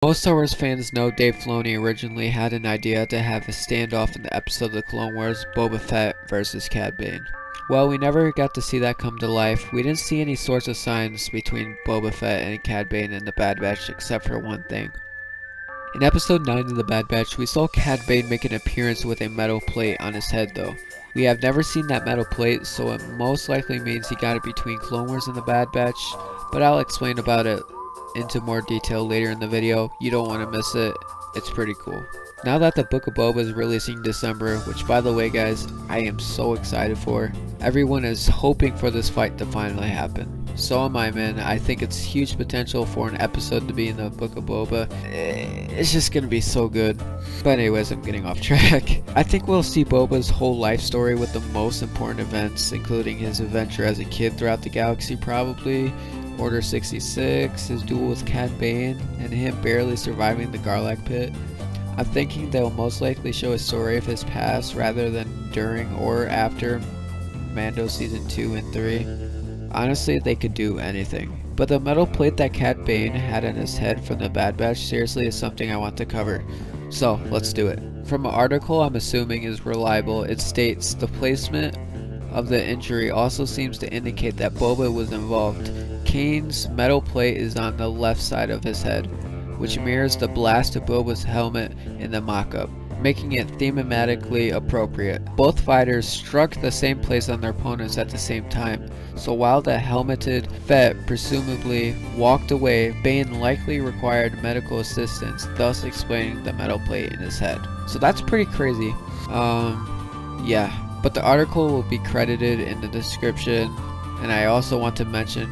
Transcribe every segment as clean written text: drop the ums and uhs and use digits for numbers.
Most Star Wars fans know Dave Filoni originally had an idea to have a standoff in the episode of the Clone Wars, Boba Fett versus Cad Bane. Well, we never got to see that come to life. We didn't see any sorts of signs between Boba Fett and Cad Bane in the Bad Batch except for one thing. In episode 9 of the Bad Batch, we saw Cad Bane make an appearance with a metal plate on his head though. We have never seen that metal plate, so it most likely means he got it between Clone Wars and the Bad Batch, but I'll explain about it into more detail later in the video. You don't want to miss it. It's pretty cool. Now that the Book of Boba is releasing in December, which by the way guys, I am so excited for. Everyone is hoping for this fight to finally happen. So am I, man. I think it's huge potential for an episode to be in the Book of Boba. It's just gonna be so good. But anyways, I'm getting off track. I think we'll see Boba's whole life story with the most important events, including his adventure as a kid throughout the galaxy probably, Order 66, his duel with Cad Bane, and him barely surviving the Garlac pit. I'm thinking they'll most likely show a story of his past rather than during or after Mando Season 2 and 3. Honestly, they could do anything. But the metal plate that Cad Bane had on his head from the Bad Batch seriously is something I want to cover. So, let's do it. From an article I'm assuming is reliable, it states the placement of the injury also seems to indicate that Boba was involved. Kane's metal plate is on the left side of his head, which mirrors the blast of Boba's helmet in the mock-up, making it thematically appropriate. Both fighters struck the same place on their opponents at the same time, so while the helmeted Fett presumably walked away, Bane likely required medical assistance, thus explaining the metal plate in his head. So that's pretty crazy. Yeah. But the article will be credited in the description, and I also want to mention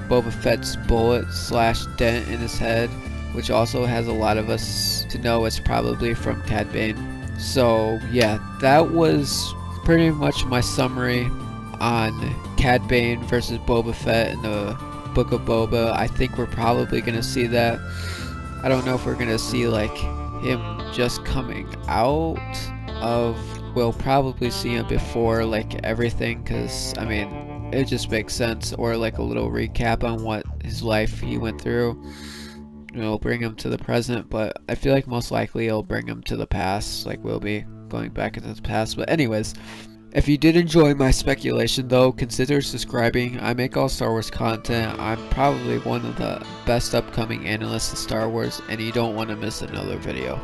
Boba Fett's bullet/dent in his head, which also has a lot of us to know it's probably from Cad Bane. So yeah, that was pretty much my summary on Cad Bane versus Boba Fett in the Book of Boba. I think we're probably gonna see that. I don't know if we're gonna see like him just coming out of, we'll probably see him before like everything, because I mean it just makes sense, or like a little recap on what his life he went through. It'll bring him to the present, but I feel like most likely it'll bring him to the past, like we'll be going back into the past. But anyways, if you did enjoy my speculation though, consider subscribing. I make all Star Wars content. I'm probably one of the best upcoming analysts of Star Wars, and you don't want to miss another video.